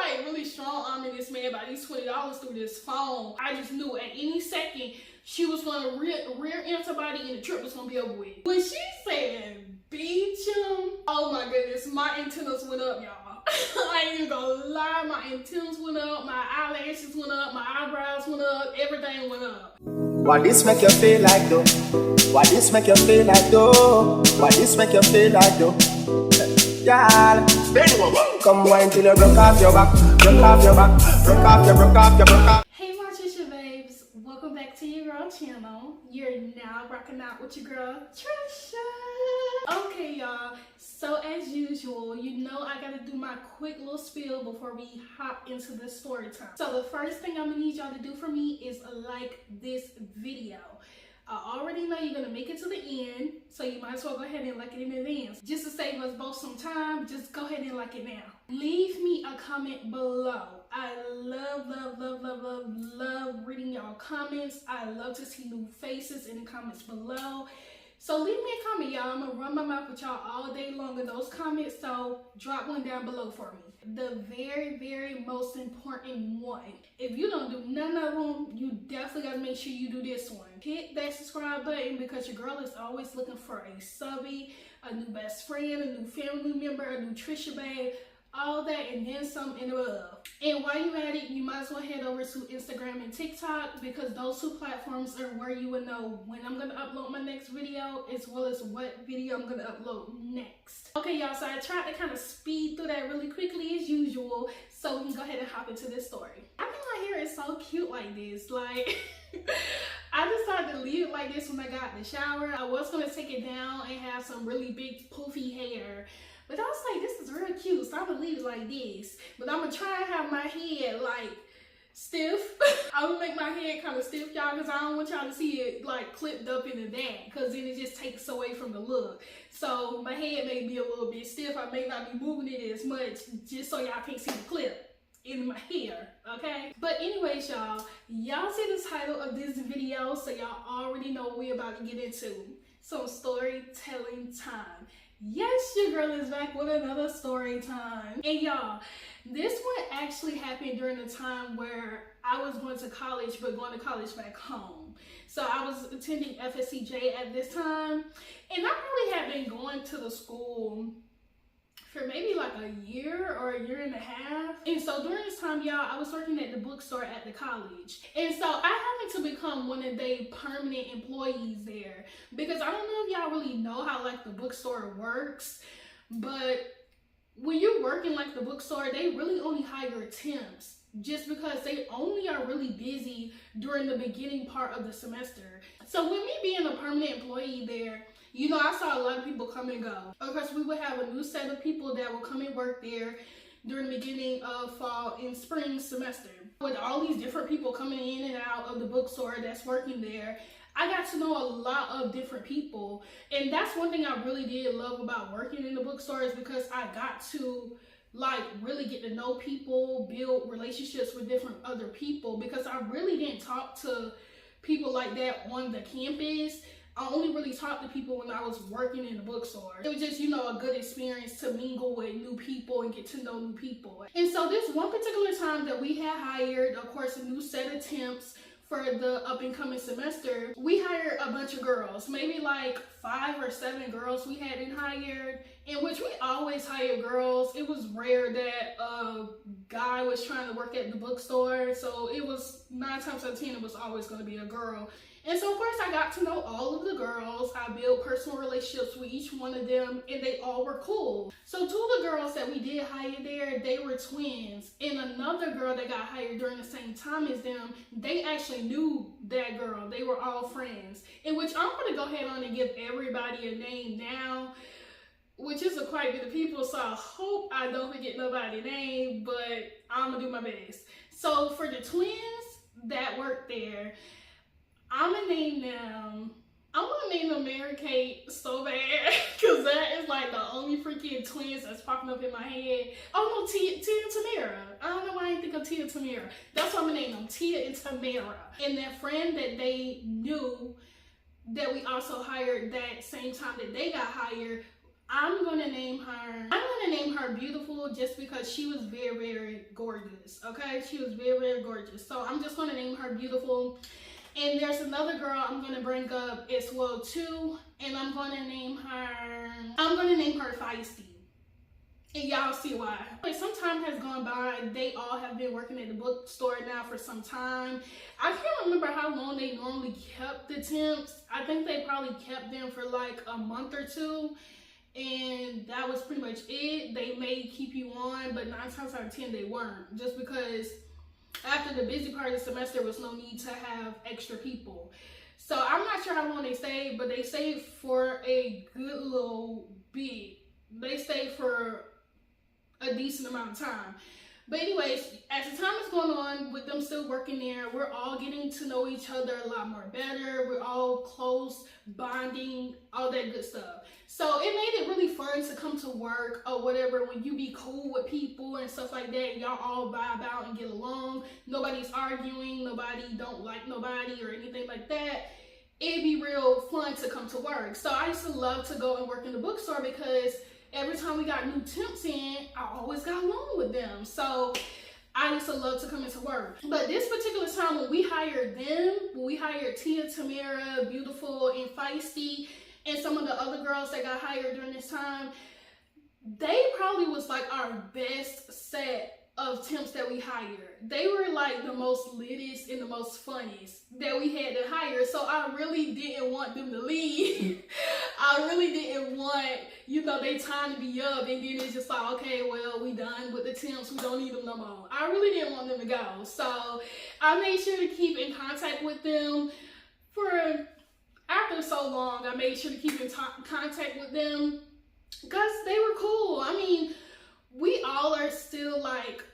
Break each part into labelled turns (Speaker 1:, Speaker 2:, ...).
Speaker 1: like really strong arming this man by these $20 through this phone. I just knew at any second she was gonna rear end somebody and the trip was gonna be over with. When she said beat him, oh my goodness, my antennas went up, y'all. I ain't even gonna lie, my antennas went up, my eyelashes went up, my eyebrows went up, everything went up.
Speaker 2: Why this make you feel like though? Why this make you feel like though? Why this make you feel like though? Y'all, come wine till you broke off your back, broke off your back, broke off your, broke off your, broke off.
Speaker 1: Hey my Tricia babes, welcome back to your girl channel. You're now rocking out with your girl Tricia. Okay y'all, so as usual, you know I gotta do my quick little spiel before we hop into the story time. So the first thing I'm gonna need y'all to do for me is like this video. I already know you're gonna make it to the end, so you might as well go ahead and like it in advance. Just to save us both some time, just go ahead and like it now. Leave me a comment below. I love reading y'all comments. I love to see new faces in the comments below. So leave me a comment, y'all. I'm gonna run my mouth with y'all all day long in those comments, so drop one down below for me. The very most important one. If you don't do none of them, you definitely gotta make sure you do this one. Hit that subscribe button because your girl is always looking for a subby, a new best friend, a new family member, a new Tricia babe, all that and then some in the above. And while you're at it, you might as well head over to Instagram and TikTok because those two platforms are where you will know when I'm gonna upload my next video as well as what video I'm gonna upload next. Okay y'all, so I tried to kind of speed through that really quickly as usual so we can go ahead and hop into this story. I think my hair is so cute like this. Like I decided to leave it like this when I got in the shower. I was gonna take it down and have some really big poofy hair, but I was like, this is real cute, so I'm gonna leave it like this. But I'm gonna try and have my head like stiff. I'm gonna make my head kind of stiff, y'all, because I don't want y'all to see it like clipped up into that, because then it just takes away from the look. So my head may be a little bit stiff. I may not be moving it as much, just so y'all can't see the clip in my hair, okay? But anyways, y'all see the title of this video, so y'all already know what we're about to get into. Some storytelling time. Yes, your girl is back with another story time. And y'all, this one actually happened during the time where I was going to college, but going to college back home. So I was attending FSCJ at this time, and I really had been going to the school for maybe like a year or a year and a half. And so during this time, y'all, I was working at the bookstore at the college. And so I happened to become one of the permanent employees there, because I don't know if y'all really know how like the bookstore works, but when you're working like the bookstore, they really only hire temps just because they only are really busy during the beginning part of the semester. So with me being a permanent employee there, you know, I saw a lot of people come and go. Of course, we would have a new set of people that will come and work there during the beginning of fall and spring semester. With all these different people coming in and out of the bookstore that's working there, I got to know a lot of different people. And that's one thing I really did love about working in the bookstore, is because I got to like really get to know people, build relationships with different other people, because I really didn't talk to people like that on the campus. I only really talked to people when I was working in the bookstore. It was just, you know, a good experience to mingle with new people and get to know new people. And so this one particular time that we had hired, of course, a new set of temps for the up and coming semester, we hired a bunch of girls, maybe like 5 or 7 girls we hadn't hired, in which we always hire girls. It was rare that a guy was trying to work at the bookstore, so it was 9 times out of 10 it was always going to be a girl. And so of course I got to know all of the girls. I built personal relationships with each one of them, and they all were cool. So 2 of the girls that we did hire there, they were twins. And another girl that got hired during the same time as them, they actually knew that girl. They were all friends. In which I'm going to go ahead on and give everybody a name now, which is quite a bit of people, so I hope I don't forget nobody's name, but I'm going to do my best. So for the twins that worked there, I'm gonna name them, I want to name them Mary Kate so bad, because that is like the only freaking twins that's popping up in my head. Oh no, Tia and Tamara. I don't know why I didn't think of Tia and Tamara. That's what I'm gonna name them, Tia and Tamara. And that friend that they knew that we also hired that same time that they got hired, I'm gonna name her Beautiful, just because she was very gorgeous, okay? She was very, very gorgeous. So I'm just gonna name her Beautiful. And there's another girl I'm gonna bring up as well too, and I'm gonna name her Feisty. And y'all see why. Some time has gone by. They all have been working at the bookstore now for some time. I can't remember how long they normally kept the temps. I think they probably kept them for like a month or two. And that was pretty much it. They may keep you on, but 9 times out of 10 they weren't. Just because after the busy part of the semester, there was no need to have extra people. So I'm not sure how long they stayed, but they stayed for a good little bit. They stayed for a decent amount of time. But anyways, as the time is going on with them still working there, we're all getting to know each other a lot more better. We're all close, bonding, all that good stuff. So it made it really fun to come to work or whatever when you be cool with people and stuff like that. Y'all all vibe out and get along. Nobody's arguing, nobody don't like nobody or anything like that. It'd be real fun to come to work. So I used to love to go and work in the bookstore because every time we got new temps in, I always got along with them. So I used to love to come into work. But this particular time when we hired Tia, Tamara, Beautiful, and Feisty, and some of the other girls that got hired during this time, they probably was like our best set of temps that we hired. They were like the most littest and the most funniest that we had to hire. So I really didn't want them to leave. I really didn't want, you know, their time to be up and then it's just like, okay, well, we done with the temps. We don't need them no more. I really didn't want them to go. So I made sure to keep in contact with them for after so long. I made sure to keep in contact with them because they were cool. I mean, we all are still like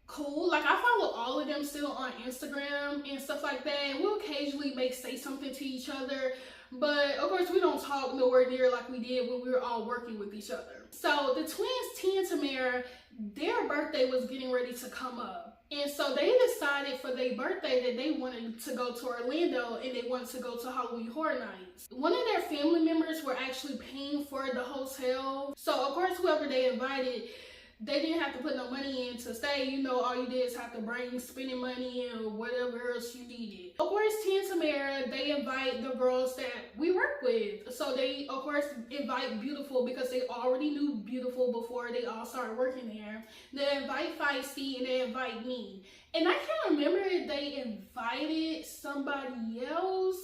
Speaker 1: cool. Like I follow all of them still on Instagram and stuff like that. And we'll occasionally say something to each other. But of course we don't talk nowhere near like we did when we were all working with each other. So the twins, Tia and Tamara, their birthday was getting ready to come up. And so they decided for their birthday that they wanted to go to Orlando and they wanted to go to Halloween Horror Nights. One of their family members were actually paying for the hotel. So of course whoever they invited, they didn't have to put no money in to stay. You know, all you did is have to bring spending money or whatever else you needed. Of course, Tia and Tamara, they invite the girls that we work with. So they, of course, invite Beautiful because they already knew Beautiful before they all started working there. They invite Feisty and they invite me. And I can't remember if they invited somebody else,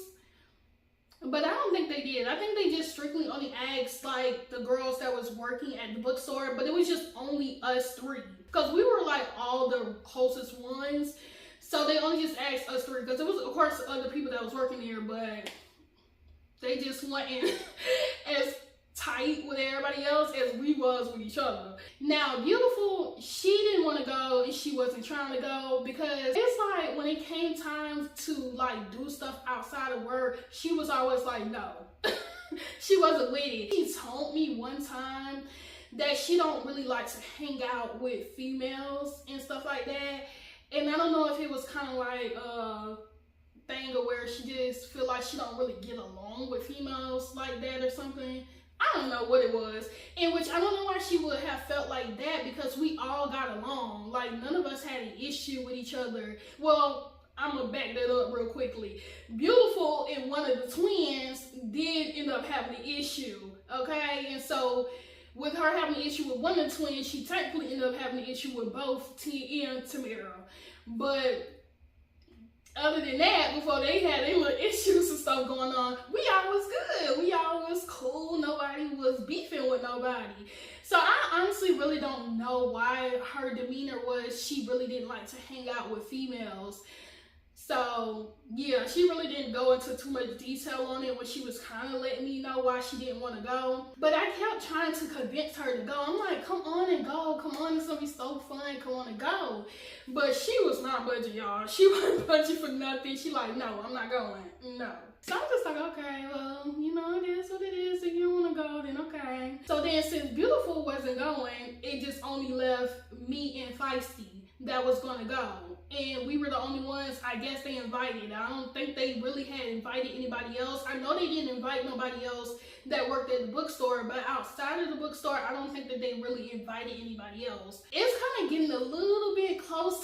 Speaker 1: but I don't think they did. I think they just strictly only asked like the girls that was working at the bookstore, but it was just only us three because we were like all the closest ones. So they only just asked us three because it was of course other people that was working there, but they just went in as tight with everybody else as we was with each other. Now Beautiful, she didn't want to go and she wasn't trying to go because it's like when it came time to like do stuff outside of work, she was always like no. She wasn't with it. She told me one time that she don't really like to hang out with females and stuff like that, and I don't know if it was kind of like thing of where she just feel like she don't really get along with females like that or something. I don't know what it was, in which I don't know why she would have felt like that because we all got along. Like none of us had an issue with each other. Well, I'm gonna back that up real quickly. Beautiful and one of the twins did end up having an issue, okay? And so with her having an issue with one of the twins, she technically ended up having an issue with both Tia and Tamara. But other than that, before they had their little issues and stuff going on, we all was good. We all was cool. Nobody was beefing with nobody. So I honestly really don't know why her demeanor was she really didn't like to hang out with females. So yeah, she really didn't go into too much detail on it when she was kind of letting me know why she didn't want to go. But I kept trying to convince her to go. I'm like, come on and go. Come on, it's gonna be so fun. Come on and go. But she was not budging, y'all. She wasn't budging for nothing. She like, no, I'm not going. No. So I'm just like, okay, well, you know, it is what it is. If you don't want to go, then okay. So then since Beautiful wasn't going, it just only left me and Feisty that was going to go. And we were the only ones, I guess, they invited. I don't think they really had invited anybody else. I know they didn't invite nobody else that worked at the bookstore, but outside of the bookstore, I don't think that they really invited anybody else. It's kind of getting a little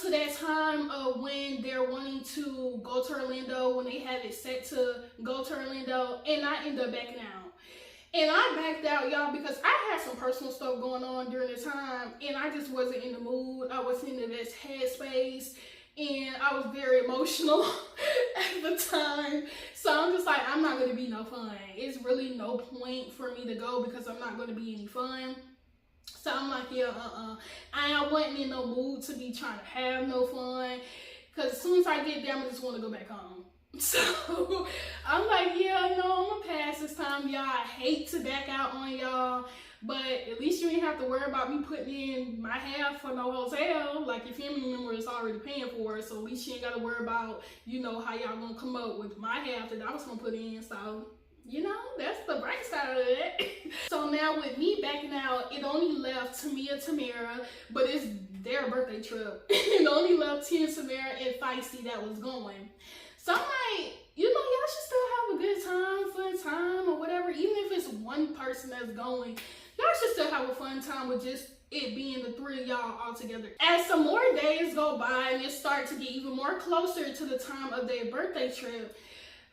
Speaker 1: to that time of when they're wanting to go to Orlando, when they have it set to go to Orlando, and I end up backing out. And I backed out, y'all, because I had some personal stuff going on during the time, and I just wasn't in the mood. I wasn't in the best headspace, and I was very emotional at the time. So I'm just like, I'm not going to be no fun. It's really no point for me to go because I'm not going to be any fun. So I'm like, yeah, I wasn't in no mood to be trying to have no fun. Because as soon as I get there, I just want to go back home. So I'm like, yeah, no, I'm going to pass this time, y'all. I hate to back out on y'all. But at least you ain't have to worry about me putting in my half for no hotel. Like, your family member is already paying for it. So at least you ain't got to worry about, you know, how y'all going to come up with my half that I was going to put in. So, you know, that's the bright side of it. So now with me backing out, it only left Tamia and Tamara, but it's their birthday trip. It only left Tia, Tamara, and Feisty that was going. So I'm like, you know, y'all should still have a good time, fun time, or whatever. Even if it's one person that's going, y'all should still have a fun time with just it being the three of y'all all together. As some more days go by and it starts to get even more closer to the time of their birthday trip,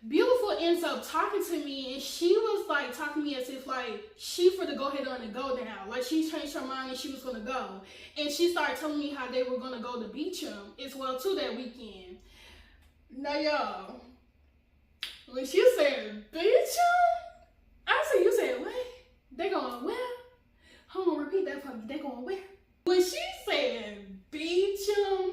Speaker 1: Beautiful ends up talking to me, and she was like talking to me as if like she for to go ahead on and go now. Like she changed her mind and she was gonna go. And she started telling me how they were gonna go to Beacham as well too that weekend. Now y'all, when she said Beacham, I said, you said what? They going where? Hold on, repeat that for me. They going where? When she said Beacham,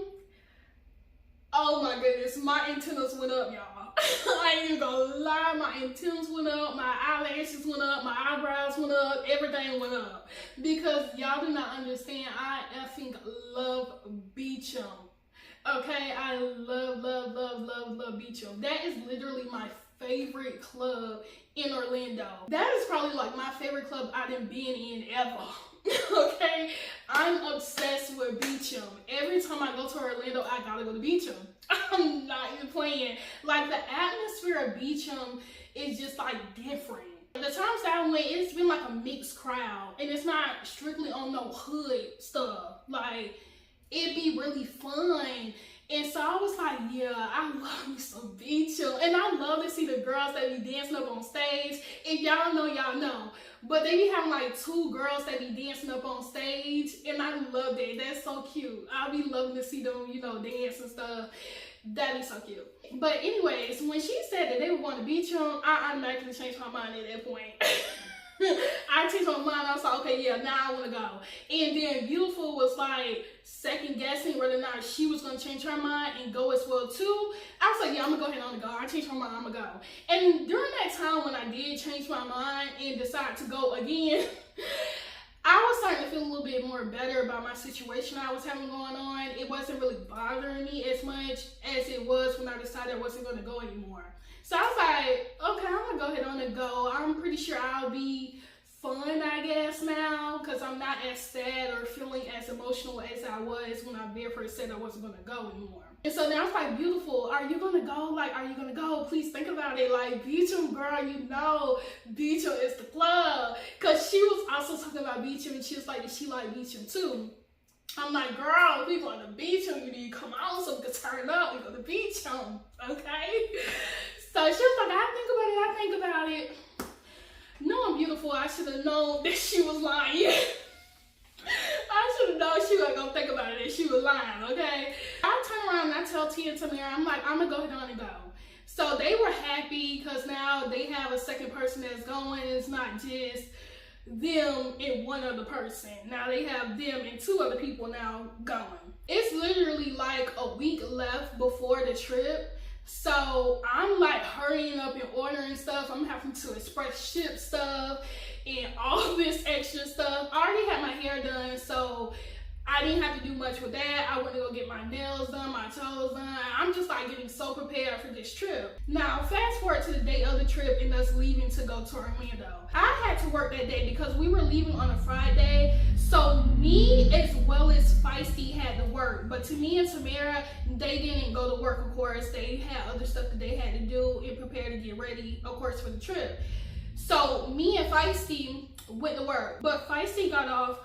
Speaker 1: oh my goodness, my antennas went up, y'all. I ain't even gonna lie, my antennas went up, my eyelashes went up, my eyebrows went up, everything went up. Because y'all do not understand, I effing love Beacham. Okay, I love Beacham. That is literally my favorite club in Orlando. That is probably like my favorite club I done been in ever. Okay, I'm obsessed with Beacham. Every time I go to Orlando, I gotta go to Beacham. I'm not even playing. Like the atmosphere of Beacham is just like different. The times that I went, it's been like a mixed crowd, and it's not strictly on no hood stuff. Like it'd be really fun. And so I was like, yeah, I love me some Beacham. And I love to see the girls that be dancing up on stage. If y'all know, y'all know. But they be having like 2 girls that be dancing up on stage. And I love that. That's so cute. I'll be loving to see them, you know, dance and stuff. That'd be so cute. But anyways, when she said that they were going to Beacham, I automatically changed my mind at that point. I changed my mind. I was like, okay, yeah, now I want to go. And then Beautiful was like second guessing whether or not she was going to change her mind and go as well too. I was like, yeah, I'm going to go ahead on and go. I changed my mind. I'm going to go. And during that time when I did change my mind and decide to go again, I was starting to feel a little bit more better about my situation I was having going on. It wasn't really bothering me as much as it was when I decided I wasn't going to go anymore. So I was like, okay, I'm going to go ahead on and go. I'm pretty sure I'll be fun, I guess, now, because I'm not as sad or feeling as emotional as I was when I very first said I wasn't going to go anymore. And so now it's like, Beautiful, are you going to go? Like, are you going to go? Please think about it. Like, Beacham, girl, you know, Beacham is the club. Because she was also talking about Beacham, and she was like, she like Beacham too. I'm like, girl, we going to Beacham. You need to come on so we can turn up. We go to Beacham, okay? So she was like, I think about it. Knowing Beautiful, I should have known that she was lying. I should have known she wasn't gonna think about it and she was lying, okay? I turn around and I tell Tia and Tamara, I'm like, I'm gonna go ahead on and go. So they were happy because now they have a second person that's going. It's not just them and one other person. Now they have them and 2 other people now going. It's literally like a week left before the trip. So I'm like hurrying up and ordering stuff. I'm having to express ship stuff and all this extra stuff. I already had my hair done, so I didn't have to do much with that. I went to go get my nails done, my toes done. I'm just like getting so prepared for this trip. Now, fast forward to the day of the trip and us leaving to go to Orlando. I had to work that day because we were leaving on a Friday. So me as well as Feisty had to work. But to me and Tamara, they didn't go to work, of course. They had other stuff that they had to do and prepare to get ready, of course, for the trip. So me and Feisty went to work. But Feisty got off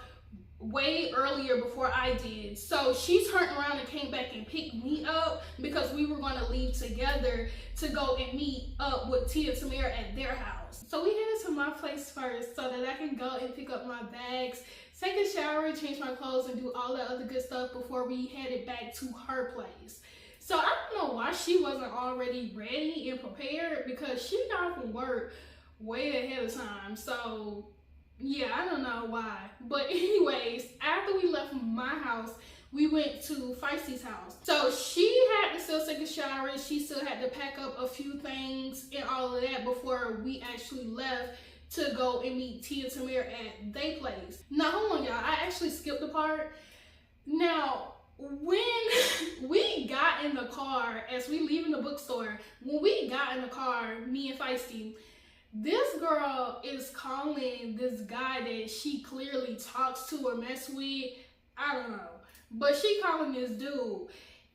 Speaker 1: way earlier before I did. So she turned around and came back and picked me up because we were going to leave together to go and meet up with Tia and Tamara at their house. So we headed to my place first so that I can go and pick up my bags, take a shower, change my clothes, and do all that other good stuff before we headed back to her place. So I don't know why she wasn't already ready and prepared, because she got from work way ahead of time. So yeah, I don't know why. But anyways, after we left my house, we went to Feisty's house. So she had to still take a shower. She still had to pack up a few things and all of that before we actually left to go and meet Tia and Tamara at their place. Now, hold on, y'all. I actually skipped the part. Now, when we got in the car, as we leaving the bookstore, when we got in the car, me and Feisty, this girl is calling this guy that she clearly talks to or mess with. I don't know. But she calling this dude.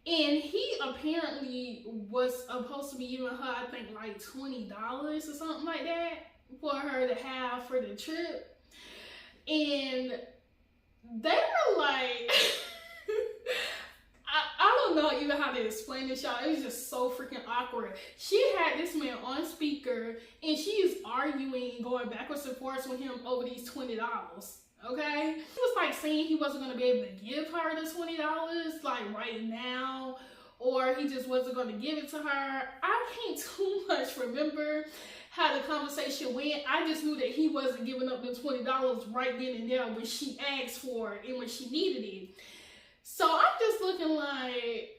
Speaker 1: And he apparently was supposed to be giving her, I think, like $20 or something like that for her to have for the trip. And they were like... I don't know even how to explain this, y'all. It was just so freaking awkward. She had this man on speaker and she is arguing, going backwards and forwards with him over these $20. Okay? He was like saying he wasn't going to be able to give her the $20 like right now, or he just wasn't going to give it to her. I can't too much remember how the conversation went. I just knew that he wasn't giving up the $20 right then and there when she asked for it and when she needed it. So I'm just looking like,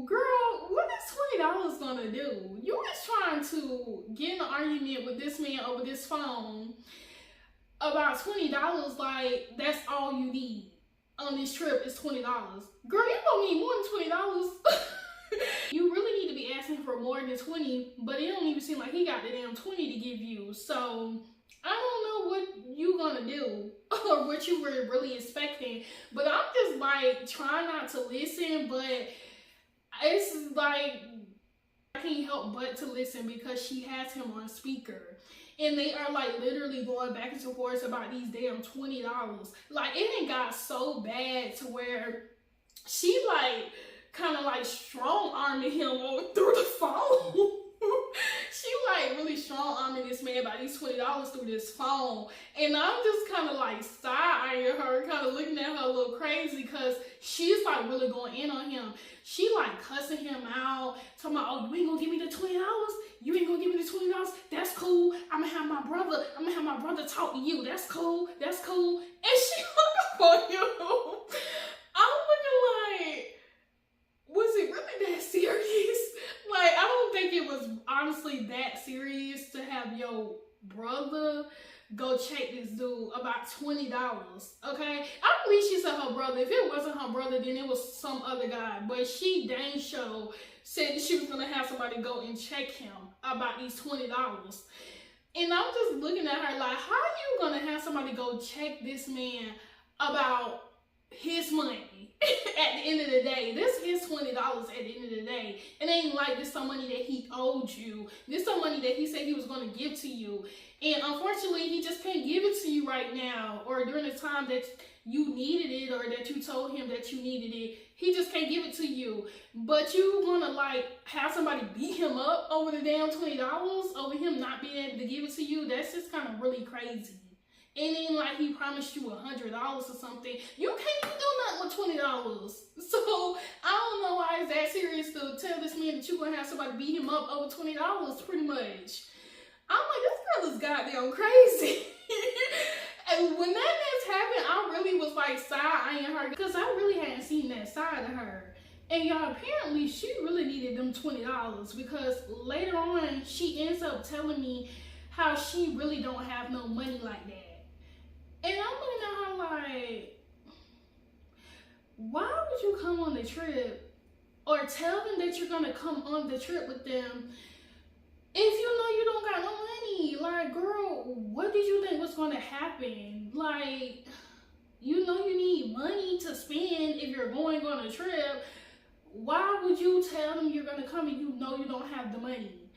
Speaker 1: girl, what is $20 gonna do? You was trying to get in an argument with this man over this phone about $20, like that's all you need on this trip is $20. Girl, you don't need more than $20. You really need to be asking for more than 20, but it don't even seem like he got the damn 20 to give you. So I don't know what you gonna do or what you were really expecting, but I'm just like trying not to listen, but it's like I can't help but to listen because she has him on speaker and they are like literally going back and forth about these damn $20. Like it done got so bad to where she like kind of like strong arming him through the phone. She like really strong arming this man by these $20 through this phone, and I'm just kind of like side-eyeing her, kind of looking at her a little crazy because she's like really going in on him. She like cussing him out, talking about, oh, you ain't gonna give me the $20? You ain't gonna give me the $20? That's cool. I'm gonna have my brother talk to you. That's cool. That's cool. And she hung up on you. I'm looking like, was it really that serious? Like, I don't think it was honestly that serious to have your brother go check this dude about $20, okay? I believe she said her brother. If it wasn't her brother, then it was some other guy. But she dang sure said that she was going to have somebody go and check him about these $20. And I'm just looking at her like, how are you going to have somebody go check this man about his money? At the end of the day, this is $20 at the end of the day. It ain't like this some money that he owed you. This some money that he said he was going to give to you. And unfortunately, he just can't give it to you right now or during the time that you needed it or that you told him that you needed it. He just can't give it to you. But you want to like have somebody beat him up over the damn $20 over him not being able to give it to you. That's just kind of really crazy. And then like he promised you $100 or something. You can't even do nothing with $20. So I don't know why it's that serious to tell this man that you're gonna have somebody beat him up over $20 pretty much. I'm like, this girl is goddamn crazy. And when that mess happened, I really was like side-eyeing her because I really hadn't seen that side of her. And y'all, apparently she really needed them $20 because later on she ends up telling me how she really don't have no money like that. And I'm looking at her like, why would you come on the trip or tell them that you're gonna come on the trip with them if you know you don't got no money? Like, girl, what did you think was gonna happen? Like, you know you need money to spend if you're going on a trip. Why would you tell them you're gonna come and you know you don't have the money?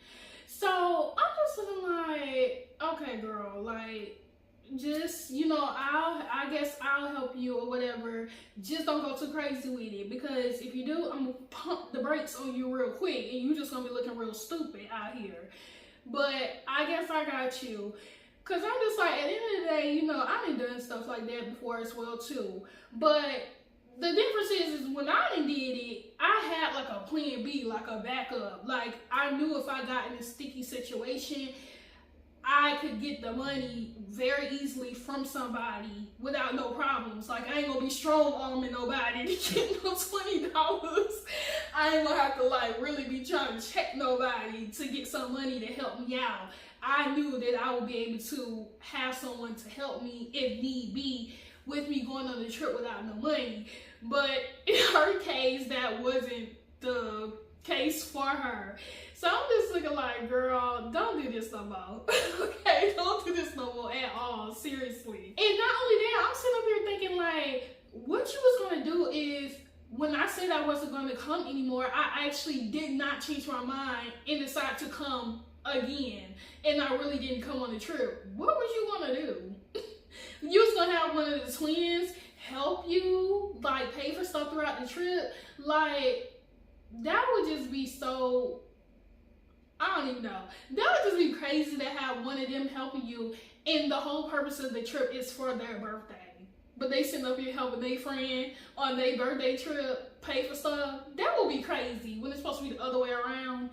Speaker 1: So I'm just looking like, okay, girl, like, just, you know, I guess I'll help you or whatever. Just don't go too crazy with it, because if you do, I'm gonna pump the brakes on you real quick and you just gonna be looking real stupid out here. But I guess I got you. Cause I'm just like, at the end of the day, you know, I done stuff like that before as well too. But the difference is when I done did it, I had like a plan B, like a backup. Like I knew if I got in a sticky situation, I could get the money very easily from somebody without no problems. Like I ain't gonna be strong arming nobody to get no $20. I ain't gonna have to like really be trying to check nobody to get some money to help me out. I knew that I would be able to have someone to help me if need be with me going on the trip without no money. But in her case, that wasn't the case for her. So I'm just looking like, girl, don't do this no more. Okay, don't do this no more at all, seriously. And not only that, I'm sitting up here thinking like, what you was gonna do is, when I said I wasn't gonna come anymore, I actually did not change my mind and decide to come again. And I really didn't come on the trip. What was you gonna do? You was gonna have one of the twins help you, like pay for stuff throughout the trip? Like, that would just be so, I don't even know. That would just be crazy to have one of them helping you and the whole purpose of the trip is for their birthday. But they sitting up here helping their friend on their birthday trip pay for stuff. That would be crazy when it's supposed to be the other way around.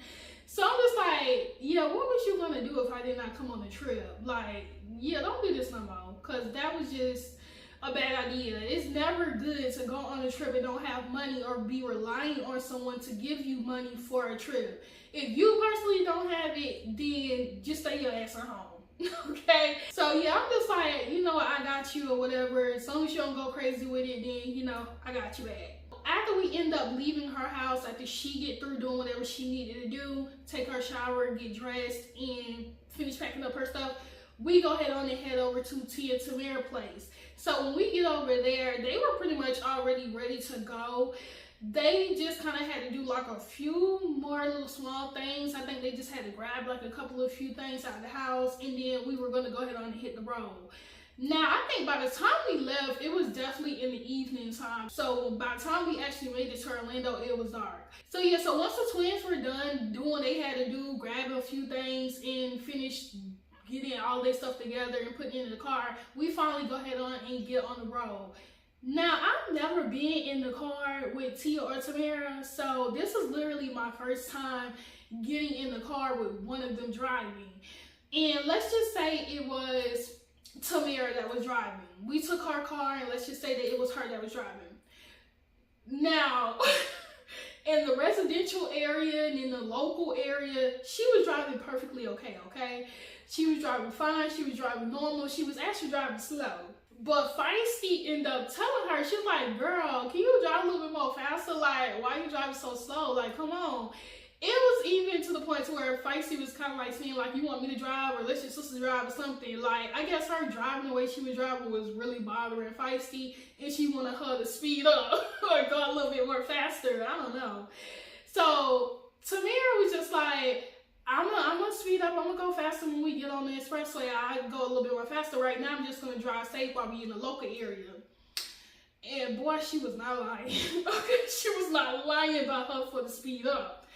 Speaker 1: So I'm just like, yeah, what was you gonna do if I did not come on the trip? Like, yeah, don't do this no more, because that was just a bad idea. It's never good to go on a trip and don't have money or be relying on someone to give you money for a trip. If you personally don't have it, then just stay your ass at home. Okay? So yeah, I'm just like, you know, I got you or whatever. As long as you don't go crazy with it, then, you know, I got you back. After we end up leaving her house, after she get through doing whatever she needed to do, take her shower, get dressed, and finish packing up her stuff, we go ahead on and head over to Tia and Tamara's place. So when we get over there, they were pretty much already ready to go. They just kind of had to do like a few more little small things. I think they just had to grab like a couple of few things out of the house, and then we were going to go ahead on and hit the road. Now, I think by the time we left, it was definitely in the evening time. So by the time we actually made it to Orlando, it was dark. So yeah, so once the twins were done doing what they had to do, grabbing a few things and finished getting all their stuff together and putting it in the car, we finally go ahead on and get on the road. Now, I've never been in the car with Tia or Tamara, so this is literally my first time getting in the car with one of them driving. And let's just say it was Tamara that was driving. We took her car and let's just say that it was her that was driving. Now, in the residential area and in the local area, she was driving perfectly okay? She was driving fine, she was driving normal, she was actually driving slow. But Feisty ended up telling her, she was like, girl, can you drive a little bit more faster? Like, why are you driving so slow? Like, come on. It was even to the point to where Feisty was kind of like saying, like, you want me to drive or let your sister drive or something. Like, I guess her driving the way she was driving was really bothering Feisty, and she wanted her to speed up or go a little bit more faster. I don't know. So Tamara was just like, I'm gonna speed up. I'm gonna go faster when we get on the expressway. I go a little bit more faster. Right now, I'm just gonna drive safe while we in the local area. And boy, she was not lying. Okay, she was not lying about her for the speed up.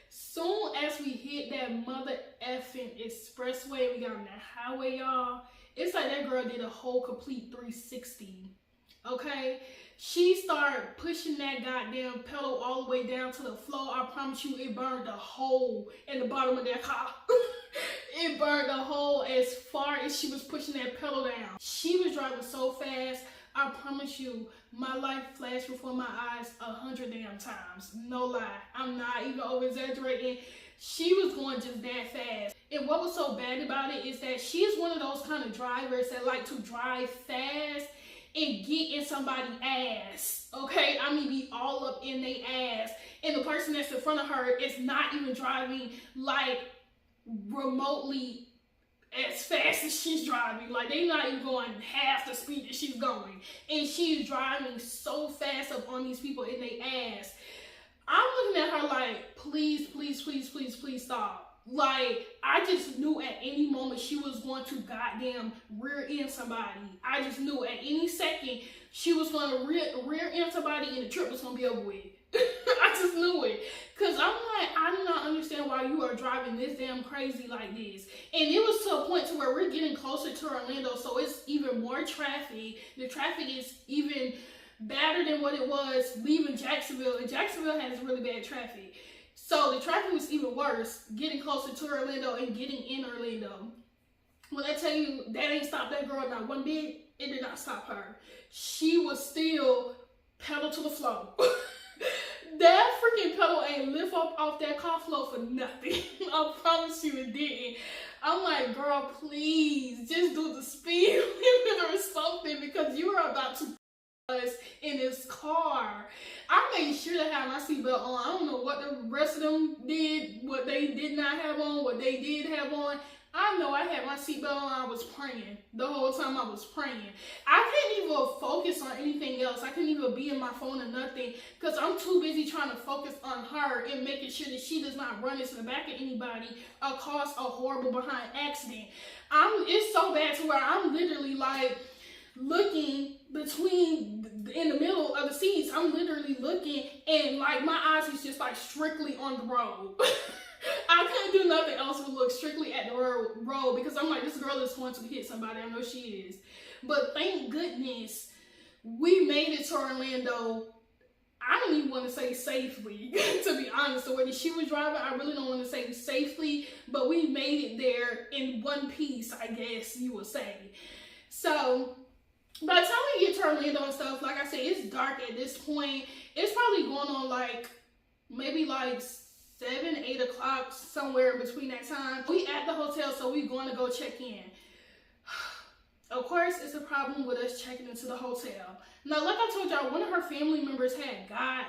Speaker 1: Soon as we hit that mother effing expressway, we got on that highway, y'all. It's like that girl did a whole complete 360. Okay, she started pushing that goddamn pedal all the way down to the floor. I promise you, it burned a hole in the bottom of that car. It burned a hole as far as she was pushing that pedal down. She was driving so fast. I promise you, my life flashed before my eyes 100 damn times. No lie, I'm not even over exaggerating. She was going just that fast. And what was so bad about it is that she is one of those kind of drivers that like to drive fast and get in somebody's ass, okay? I mean, be all up in their ass. And the person that's in front of her is not even driving like remotely as fast as she's driving. Like, they're not even going half the speed that she's going. And she's driving so fast up on these people in their ass. I'm looking at her like, please, please, please, please, please stop. Like, I just knew at any moment she was going to goddamn rear end somebody. I just knew at any second she was going to rear end somebody and the trip was going to be over with. I just knew it. Because I'm like, I do not understand why you are driving this damn crazy like this. And it was to a point to where we're getting closer to Orlando, so it's even more traffic. The traffic is even badder than what it was leaving Jacksonville. And Jacksonville has really bad traffic. So the traffic was even worse getting closer to Orlando and getting in Orlando. When I tell you, that ain't stopped that girl not one bit, it did not stop her. She was still pedal to the floor. That freaking pedal ain't lift up off that car floor for nothing. I promise you it didn't. I'm like, girl, please, just do the speed limit or something, because you are about to us in this car. I made sure to have my seatbelt on. I don't know what the rest of them did, what they did not have on, what they did have on. I know I had my seatbelt on. I was praying. The whole time I was praying. I couldn't even focus on anything else. I couldn't even be in my phone or nothing, because I'm too busy trying to focus on her and making sure that she does not run into the back of anybody or cause a horrible behind accident. It's so bad to where I'm literally like looking between in the middle of the seats. I'm literally looking and like my eyes is just like strictly on the road. I couldn't do nothing else but look strictly at the road, because I'm like, this girl is going to hit somebody. I know she is. But thank goodness we made it to Orlando. I don't even want to say safely, to be honest. The way that she was driving, I really don't want to say safely, but we made it there in one piece, I guess you would say. So by the time we get to Orlando and stuff, like I said, it's dark at this point. It's probably going on like maybe like 7, 8 o'clock, somewhere between that time. We at the hotel, so we going to go check in. Of course, it's a problem with us checking into the hotel. Now, like I told y'all, one of her family members had got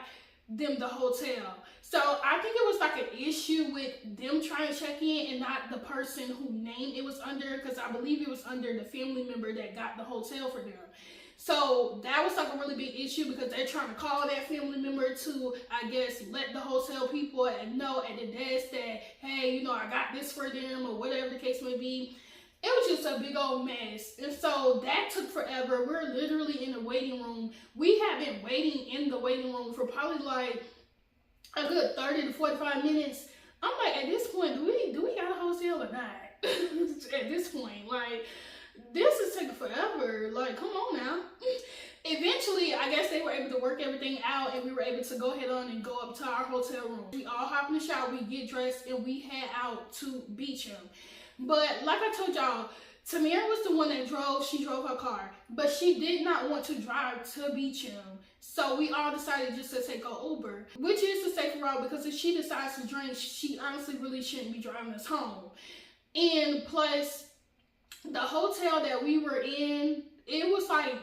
Speaker 1: them the hotel. So I think it was like an issue with them trying to check in and not the person whose name it was under, because I believe it was under the family member that got the hotel for them. So that was like a really big issue, because they're trying to call that family member to, I guess, let the hotel people know at the desk that, hey, you know, I got this for them, or whatever the case may be. It was just a big old mess. And so that took forever. We're literally in the waiting room. We have been waiting in the waiting room for probably like a good 30 to 45 minutes. I'm like, at this point, do we got a hotel or not? At this point, like, this is taking forever. Like, come on now. Eventually, I guess they were able to work everything out, and we were able to go ahead on and go up to our hotel room. We all hop in the shower, we get dressed, and we head out to Beecham. But like I told y'all, Tamara was the one that drove. She drove her car, but she did not want to drive to Beecham. So we all decided just to take an Uber, which is the safer route, because if she decides to drink, she honestly really shouldn't be driving us home. And plus, the hotel that we were in, it was like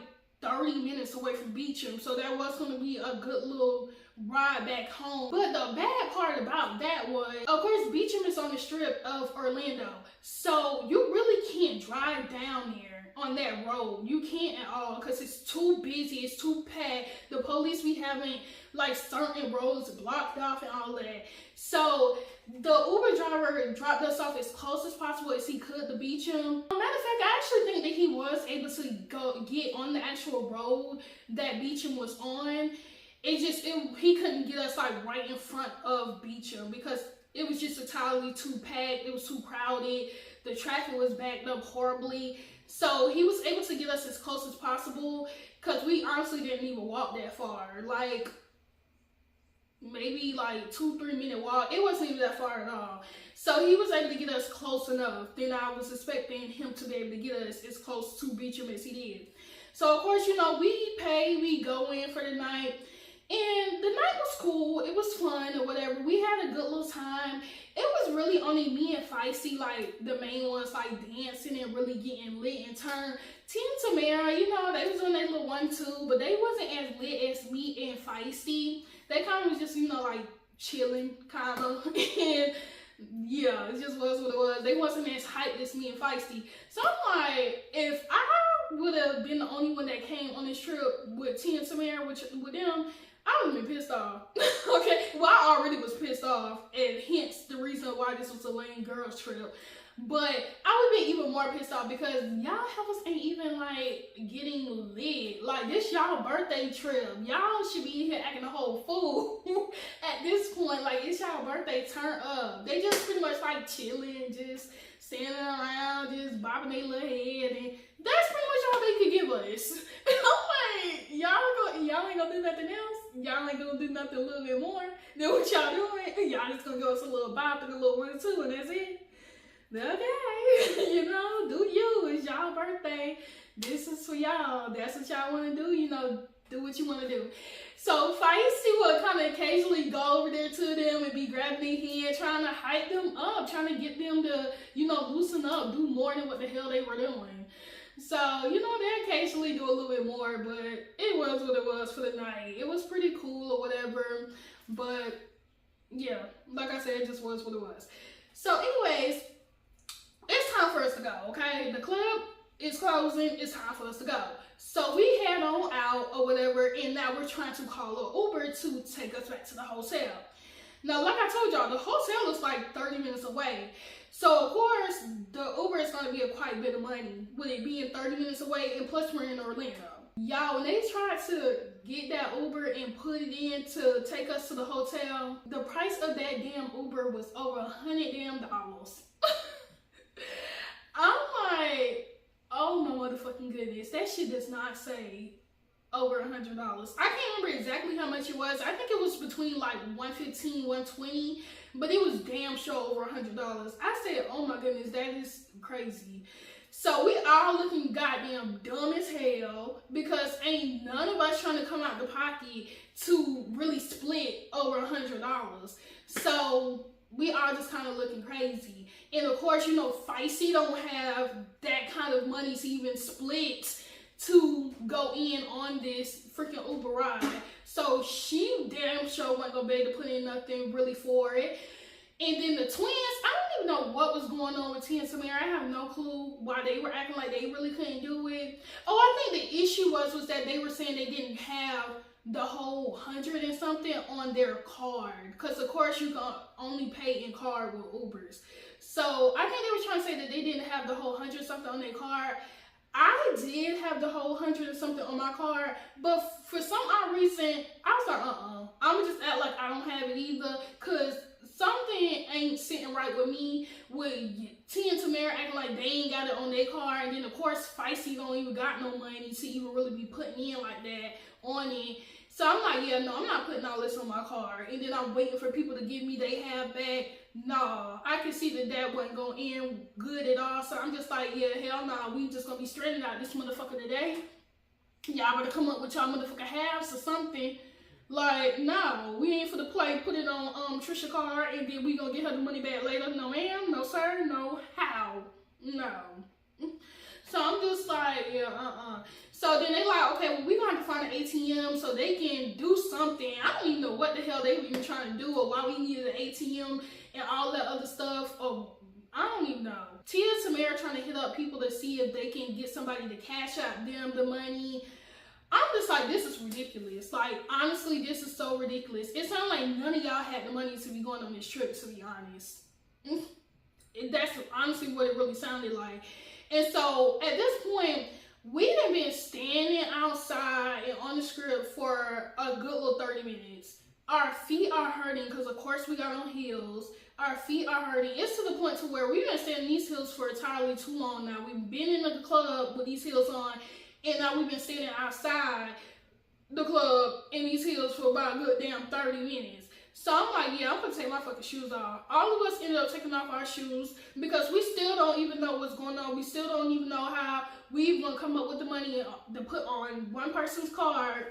Speaker 1: 30 minutes away from Beecham, so that was going to be a good little ride back home. But the bad part about that was, of course, Beecham is on the strip of Orlando, so you really can't drive down there on that road. You can't at all, because it's too busy, it's too packed. The police be having like certain roads blocked off and all that. So the Uber driver dropped us off as close as possible as he could to Beecham. Matter of fact, I actually think that he was able to go get on the actual road that Beecham was on. He couldn't get us like right in front of Beecham, because it was just entirely too packed. It was too crowded. The traffic was backed up horribly. So he was able to get us as close as possible, because we honestly didn't even walk that far. Like, maybe like 2-3 minute walk. It wasn't even that far at all. So he was able to get us close enough. Then I was expecting him to be able to get us as close to Beecham as he did. So of course, you know, we go in for the night. And the night was cool. It was fun or whatever. We had a good little time. It was really only me and Feisty, like the main ones, like dancing and really getting lit and turned. Tia and Tamara, you know, they was on their little 1-2, but they wasn't as lit as me and Feisty. They kind of was just, you know, like chilling, kind of. And yeah, it just was what it was. They wasn't as hyped as me and Feisty. So I'm like, if I would have been the only one that came on this trip with Tia and Tamara, with them, I would have been pissed off. Okay, well, I already was pissed off, and hence the reason why this was a lame girls trip. But I would be even more pissed off because y'all helpers ain't even like getting lit. Like, this y'all birthday trip. Y'all should be in here acting a whole fool at this point. Like, it's y'all birthday, turn up. They just pretty much like chilling, just standing around, just bobbing their little head, and that's pretty much all they could give us. I'm like, y'all ain't gonna do nothing else? Y'all ain't gonna do nothing a little bit more than what y'all doing? Y'all just gonna give us a little bop and a little 1 or 2 and that's it? Okay, you know, do you. It's y'all birthday. This is for y'all. That's what y'all want to do. You know, do what you want to do. So Feisty would kind of occasionally go over there to them and be grabbing their hand, trying to hype them up, trying to get them to, you know, loosen up, do more than what the hell they were doing. So, you know, they occasionally do a little bit more, but it was what it was for the night. It was pretty cool or whatever, but yeah, like I said, it just was what it was. So anyways, it's time for us to go, okay? The club is closing. It's time for us to go. So we head on out or whatever, and now we're trying to call an Uber to take us back to the hotel. Now, like I told y'all, the hotel is like 30 minutes away. So, of course, the Uber is going to be quite a bit of money with it being 30 minutes away, and plus we're in Orlando. Y'all, when they tried to get that Uber and put it in to take us to the hotel, the price of that damn Uber was over $100 damn. I'm like, oh my motherfucking goodness, that shit does not say over $100. I can't remember exactly how much it was. I think it was between like $115, $120, but it was damn sure over $100. I said, oh my goodness, that is crazy. So we all looking goddamn dumb as hell because ain't none of us trying to come out the pocket to really split over $100. So we all just kind of looking crazy. And of course, you know, Feisty don't have that kind of money to even split to go in on this freaking Uber ride. So she damn sure wasn't gonna be able to put in nothing really for it. And then the twins, I don't even know what was going on with Tia and Samara. I have no clue why they were acting like they really couldn't do it. Oh, I think the issue was that they were saying they didn't have the whole 100 and something on their card. Because of course you can only pay in card with Ubers. So I think they were trying to say that they didn't have the whole 100 something on their card. I did have the whole 100 or something on my card, but for some odd reason, I was like, I'ma just act like I don't have it either, cause something ain't sitting right with me with T and Tamara acting like they ain't got it on their card, and then of course Feisty don't even got no money to even really be putting in like that on it. So I'm like, yeah, no, I'm not putting all this on my card. And then I'm waiting for people to give me they half back. Nah, I can see that wasn't going to end good at all. So I'm just like, yeah, hell nah, we just going to be straightened out this motherfucker today. Y'all better come up with y'all motherfucking halves or something. Like, no, we ain't for the play. Put it on Tricia card and then we going to get her the money back later. No ma'am, no sir, no how. No. So I'm just like, yeah, So then they like, okay, well, we gonna have to find an ATM so they can do something. I don't even know what the hell they were even trying to do or why we needed an ATM and all that other stuff. Oh, I don't even know. Tia and Tamara trying to hit up people to see if they can get somebody to cash out them the money. I'm just like, this is ridiculous. Like, honestly, this is so ridiculous. It sounds like none of y'all had the money to be going on this trip, to be honest. That's honestly what it really sounded like. And so at this point, we done been standing outside and on the strip for a good little 30 minutes. Our feet are hurting because of course we got on heels. Our feet are hurting. It's to the point to where we've been standing in these heels for entirely too long now. We've been in the club with these heels on, and now we've been standing outside the club in these heels for about a good damn 30 minutes. So I'm like, yeah, I'm gonna take my fucking shoes off. All of us ended up taking off our shoes because we still don't even know what's going on. We still don't even know how we even gonna come up with the money to put on one person's card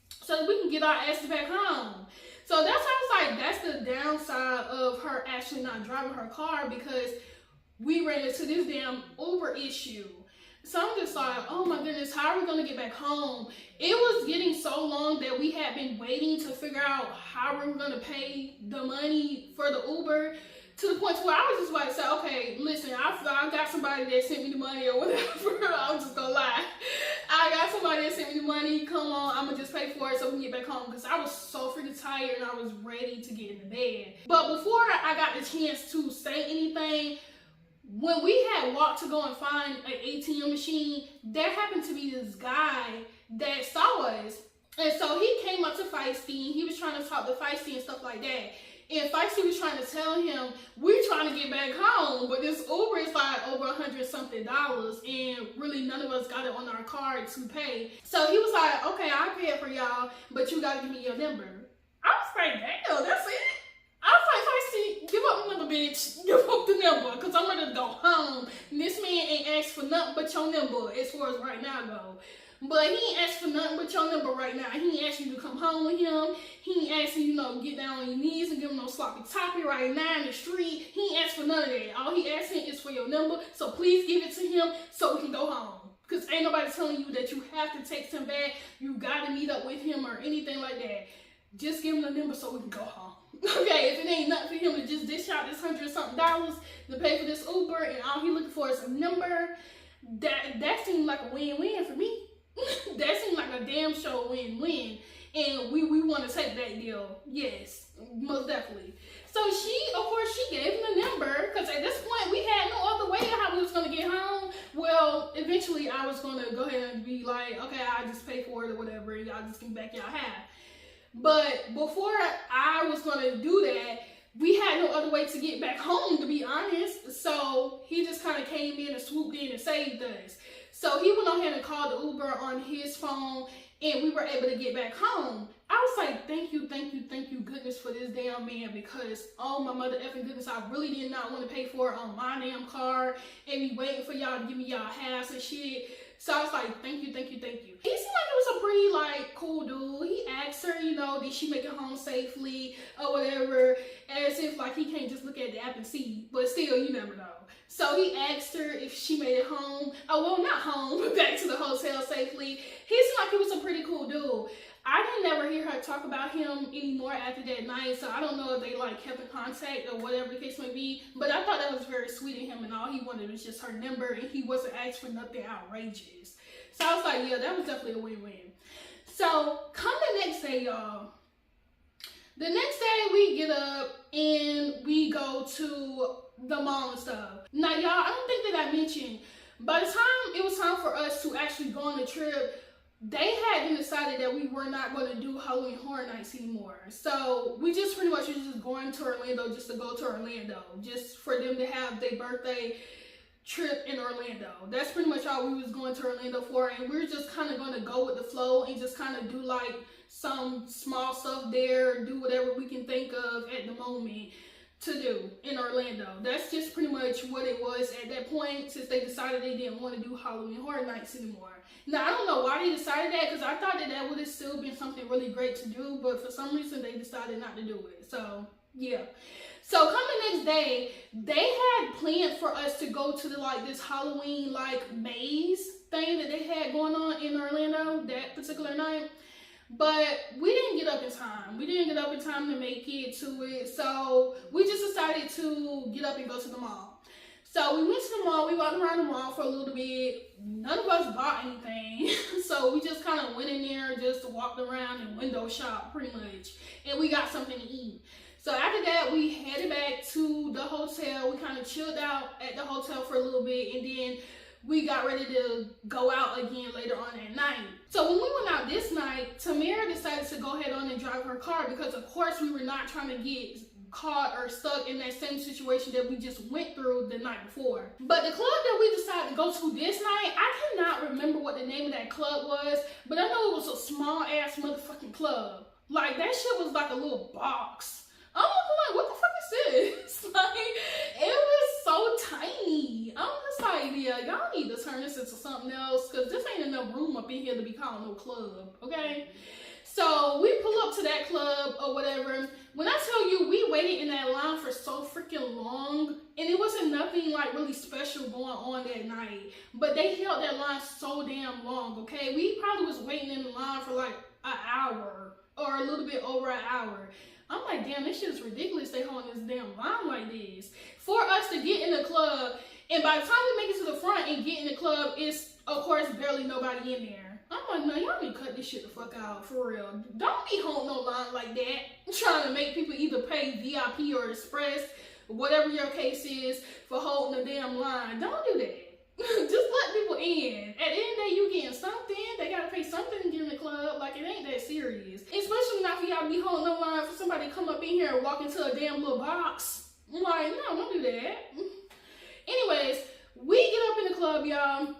Speaker 1: so that we can get our asses back home. So that's how I was like, that's the downside of her actually not driving her car, because we ran into this damn Uber issue. So I'm just like, oh my goodness, how are we gonna get back home? It was getting so long that we had been waiting to figure out how we were gonna pay the money for the Uber, to the point where I was just like, so, okay, listen, I got somebody that sent me the money or whatever. I'm just gonna lie. I got somebody that sent me the money. Come on, I'm gonna just pay for it so we can get back home because I was so freaking tired and I was ready to get in the bed. But before I got the chance to say anything, when we had walked to go and find an ATM machine, there happened to be this guy that saw us. And so he came up to Feisty and he was trying to talk to Feisty and stuff like that. And Feisty was trying to tell him, we're trying to get back home, but this Uber is like over $100-something, and really none of us got it on our card to pay. So he was like, okay, I'll pay it for y'all, but you gotta give me your number. I was like, damn, that's it? I was like, Feisty, give up the number, bitch. Give up the number, because I'm ready to go home. And this man ain't asked for nothing but your number as far as right now go. But he ain't asked for nothing but your number right now. He ain't asked you to come home with him. He ain't asked you, get down on your knees and give him no sloppy toppy right now in the street. He ain't asked for none of that. All he asking is for your number. So please give it to him so we can go home. Because ain't nobody telling you that you have to text him back. You got to meet up with him or anything like that. Just give him the number so we can go home. Okay, if it ain't nothing for him to just dish out this $100-something to pay for this Uber and all he looking for is a number, that seemed like a win-win for me. That seemed like a damn sure win-win. And we want to take that deal. Yes, most definitely. So of course, she gave him the number because at this point, we had no other way of how we was going to get home. Well, eventually, I was going to go ahead and be like, okay, I'll just pay for it or whatever, and y'all just give back y'all half. But before I was going to do that, we had no other way to get back home, to be honest. So he just kind of came in and swooped in and saved us. So he went on ahead and called the Uber on his phone, and we were able to get back home. I was like, thank you goodness for this damn man, because oh my mother effing goodness, I really did not want to pay for it on my damn card and be waiting for y'all to give me y'all halves and shit. So I was like, thank you. He seemed like it was a pretty cool dude. He asked her, did she make it home safely or whatever, as if he can't just look at the app and see, but still, you never know. So he asked her if she made it home. Oh, well, not home, but back to the hotel safely. He seemed like he was a pretty cool dude. I didn't never hear her talk about him anymore after that night, so I don't know if they kept in contact or whatever the case may be, but I thought that was very sweet of him, and all he wanted was just her number, and he wasn't asked for nothing outrageous. So I was like, yeah, that was definitely a win-win. So come the next day, y'all. The next day we get up and we go to the mall and stuff. Now, y'all, I don't think that I mentioned, by the time it was time for us to actually go on the trip, they hadn't decided that we were not going to do Halloween Horror Nights anymore. So we just pretty much was just going to Orlando just to go to Orlando, just for them to have their birthday trip in Orlando. That's pretty much all we was going to Orlando for, and we're just kind of going to go with the flow and just kind of do some small stuff there, do whatever we can think of at the moment to do in Orlando. That's just pretty much what it was at that point, since they decided they didn't want to do Halloween Horror Nights anymore. Now, I don't know why they decided that, because I thought that would have still been something really great to do, but for some reason they decided not to do it. So, yeah. So, come the next day, they had planned for us to go to this Halloween, maze thing that they had going on in Orlando that particular night. But we didn't get up in time. We didn't get up in time to make it to it. So we just decided to get up and go to the mall. So we went to the mall. We walked around the mall for a little bit. None of us bought anything. So we just kind of went in there, just walked around and window shopped pretty much. And we got something to eat. So after that, we headed back to the hotel. We kind of chilled out at the hotel for a little bit. And then we got ready to go out again later on at night. So when we went out this night, Tamara decided to go ahead on and drive her car, because of course we were not trying to get caught or stuck in that same situation that we just went through the night before. But the club that we decided to go to this night, I cannot remember what the name of that club was, but I know it was a small ass motherfucking club. That shit was like a little box. I'm like, what the fuck is this? It was so tiny. I'm just like, yeah, y'all need to turn this into something else, because this ain't enough room up in here to be called no club, okay? So we pull up to that club or whatever. When I tell you, we waited in that line for so freaking long, and it wasn't nothing really special going on that night, but they held that line so damn long, okay? We probably was waiting in the line for an hour or a little bit over an hour. I'm like, damn, this shit is ridiculous. They holding this damn line like this for us to get in the club. And by the time we make it to the front and get in the club, it's Of course, barely nobody in there. I'm like, no, y'all need to cut this shit the fuck out, for real. Don't be holding no line like that. Trying to make people either pay VIP or Express, whatever your case is, for holding a damn line. Don't do that. Just let people in. At the end of the day, you getting something. They gotta pay something to get in the club. Like, it ain't that serious. Especially not for y'all to be holding no line for somebody to come up in here and walk into a damn little box. I'm like, no, don't do that. Anyways, we get up in the club, y'all,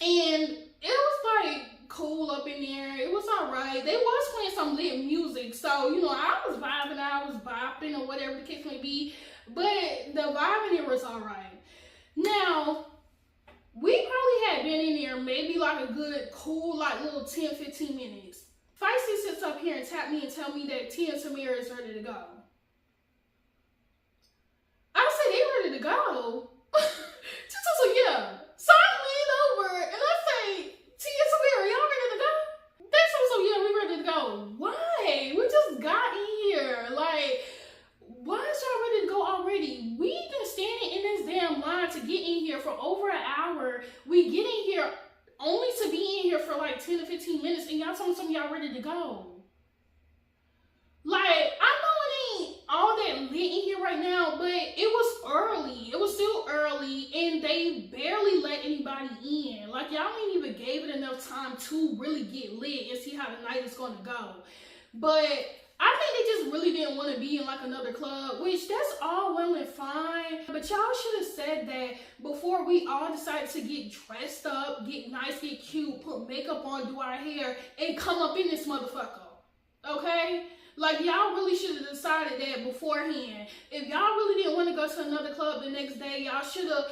Speaker 1: and it was like cool up in there. It was alright. They was playing some lit music, so you know, I was vibing, I was bopping, or whatever the case may be. But the vibe in here was alright. Now, we probably had been in there maybe like a good, cool, like little 10-15 minutes. Feisty sits up here and tap me and tell me that Tia and Samira is ready to go. I said, they ready to go? She said, yeah. So I lean over and I say, Tia and Samira, y'all ready to go? They said, yeah, we ready to go. Why? We just got in here. Like, why is y'all ready to go already? We've been standing in this damn line to get in here for over an hour. We get in here only to be in here for like 10 to 15 minutes, and y'all told me some of y'all ready to go. Like, I know it ain't all that lit in here right now, but it was early. It was still early, and they barely let anybody in. Like, y'all ain't even gave it enough time to really get lit and see how the night is going to go. But I think they just really didn't want to be in like another club, which that's all well and fine. But y'all should have said that before we all decided to get dressed up, get nice, get cute, put makeup on, do our hair, and come up in this motherfucker. Okay? Like, y'all really should have decided that beforehand. If y'all really didn't want to go to another club the next day, y'all should have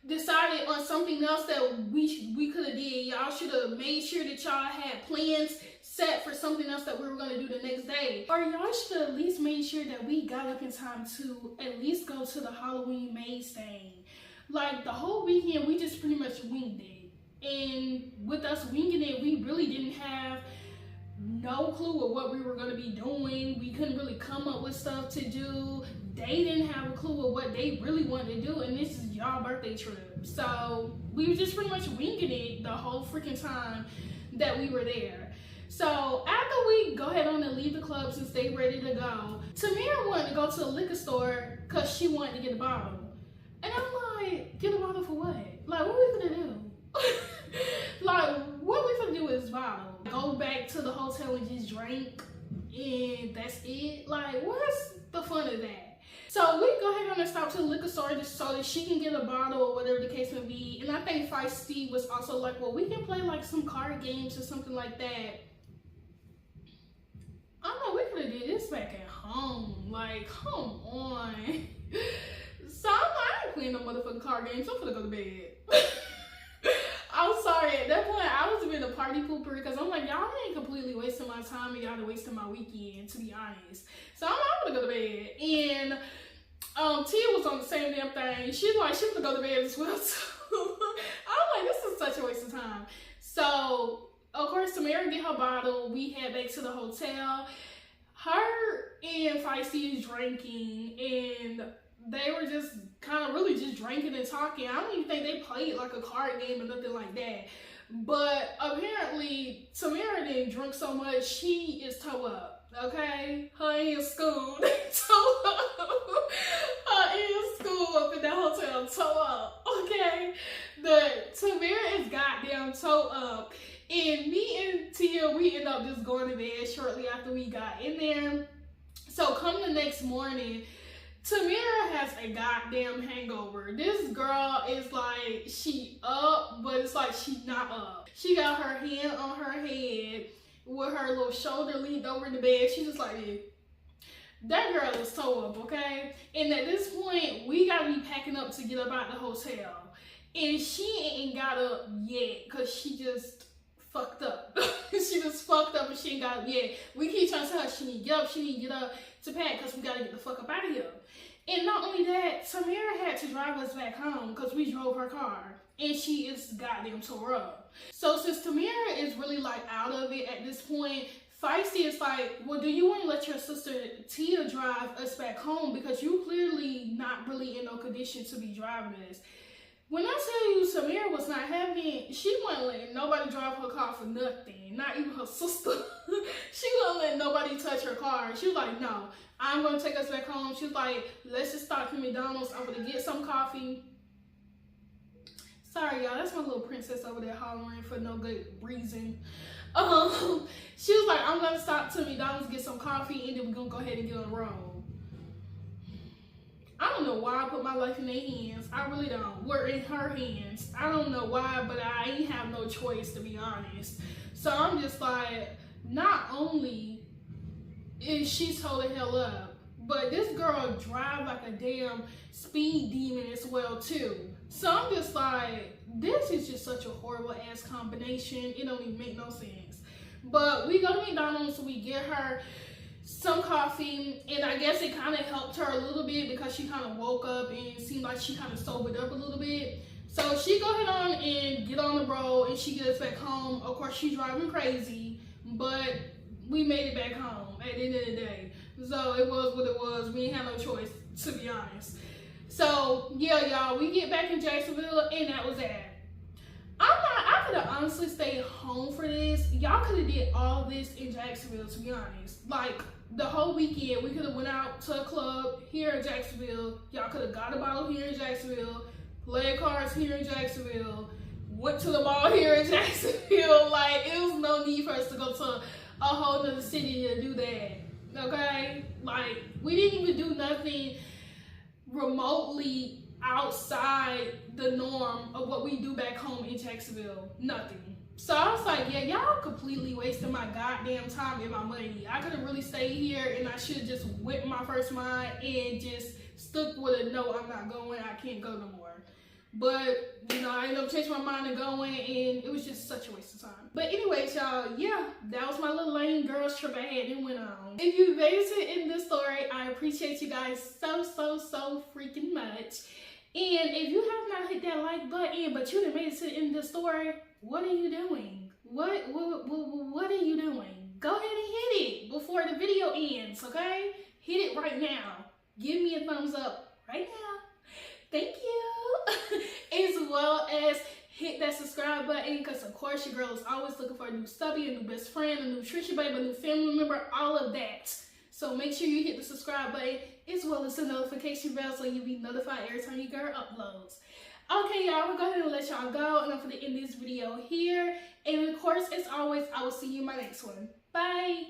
Speaker 1: decided on something else that we could have did. Y'all should have made sure that y'all had plans set for something else that we were going to do the next day. Or y'all should have at least made sure that we got up in time to at least go to the Halloween maze thing. Like, the whole weekend, we just pretty much winged it. And with us winging it, we really didn't have no clue of what we were going to be doing. We couldn't really come up with stuff to do. They didn't have a clue of what they really wanted to do, and this is y'all birthday trip. So we were just pretty much winging it the whole freaking time that we were there. So after we go ahead on and leave the club since they ready to go, Tamira wanted to go to the liquor store because she wanted to get a bottle. And I'm like, get a bottle for what? Like, what we gonna do? Like, what we gonna do with this bottle? Go back to the hotel and just drink and that's it? Like, what's the fun of that? So we go ahead and stop to the liquor store just so that she can get a bottle or whatever the case may be. And I think Feisty was also like, well, we can play like some card games or something like that. I don't know, we could have did this back at home. Like, come on. So I'm like, I ain't playing no motherfucking card games. I'm gonna go to bed. I'm sorry, at that point I was being a party pooper because I'm like, y'all ain't completely wasting my time and y'all are wasting my weekend, to be honest. So I'm gonna go to bed. And Tia was on the same damn thing. She's like, she's gonna go to bed as well too. I'm like, this is such a waste of time. So of course, Tamara get her bottle. We head back to the hotel. Her and Feisty is drinking, and they were just kind of really just drinking and talking. I don't even think they played like a card game or nothing like that. But apparently, Tamara didn't drink so much. She is toe up, okay? Her in school, they toe up. Her in school up in that hotel, toe up, okay? But Tamara is goddamn toe up. And me and Tia, we end up just going to bed shortly after we got in there. So come the next morning, Tamira has a goddamn hangover. This girl is like, she up, but it's like she not up. She got her hand on her head with her little shoulder leaned over the bed. She's just like, yeah. That girl is toe up, okay? And at this point, we gotta be packing up to get up out the hotel. And she ain't got up yet, because she just fucked up. She just fucked up and she ain't got up yet. We keep trying to tell her she need to get up, she need to get up to pack because we gotta get the fuck up out of here. And not only that, Tamara had to drive us back home because we drove her car and she is goddamn tore up. So since Tamara is really like out of it at this point, Feisty is like, well, do you want to let your sister Tia drive us back home because you clearly not really in no condition to be driving us? When I tell you Samira was not having, she wasn't letting nobody drive her car for nothing, not even her sister. She wasn't letting nobody touch her car. She was like, no, I'm going to take us back home. She was like, let's just stop at McDonald's. I'm going to get some coffee. Sorry, y'all, that's my little princess over there hollering for no good reason. She was like, I'm going to stop to McDonald's, get some coffee, and then we're going to go ahead and get on the road. I don't know why I put my life in their hands. I really don't. We're in her hands. I don't know why, but I ain't have no choice, to be honest. So I'm just like, not only is she told the hell up, but this girl drive like a damn speed demon as well too. So I'm just like, this is just such a horrible ass combination. It don't even make no sense. But we go to McDonald's, we get her some coffee, and I guess it kind of helped her a little bit because she kind of woke up and seemed like she kind of sobered up a little bit. So she go ahead on and get on the road, and she gets back home. Of course, she's driving crazy, but we made it back home at the end of the day. So it was what it was. We didn't have no choice, to be honest. So yeah, y'all, we get back in Jacksonville, and that was that. I could have honestly stayed home for this. Y'all could have did all this in Jacksonville, to be honest. Like, the whole weekend, we could have went out to a club here in Jacksonville. Y'all could have got a bottle here in Jacksonville, played cards here in Jacksonville, went to the mall here in Jacksonville. Like, it was no need for us to go to a whole nother city to do that, okay? Like, we didn't even do nothing remotely outside the norm of what we do back home in Jacksonville. Nothing. So I was like, yeah, y'all completely wasted my goddamn time and my money. I could have really stayed here, and I should have just went my first mind and just stuck with a no, I'm not going, I can't go no more. But, you know, I ended up changing my mind and going, and it was just such a waste of time. But anyways, y'all, yeah, that was my little lame girls trip I had and went on. If you made it in this story, I appreciate you guys so freaking much. And if you have not hit that like button, but you done made it to the end of the story, what are you doing? What are you doing? Go ahead and hit it before the video ends, okay? Hit it right now. Give me a thumbs up right now. Thank you. As well as hit that subscribe button, because of course your girl is always looking for a new subby, a new best friend, a new Tricia babe, a new family member, all of that. So make sure you hit the subscribe button as well as the notification bell so you'll be notified every time your girl uploads. Okay, y'all, we'll go ahead and let y'all go, and I'm going to end this video here. And of course, as always, I will see you in my next one. Bye.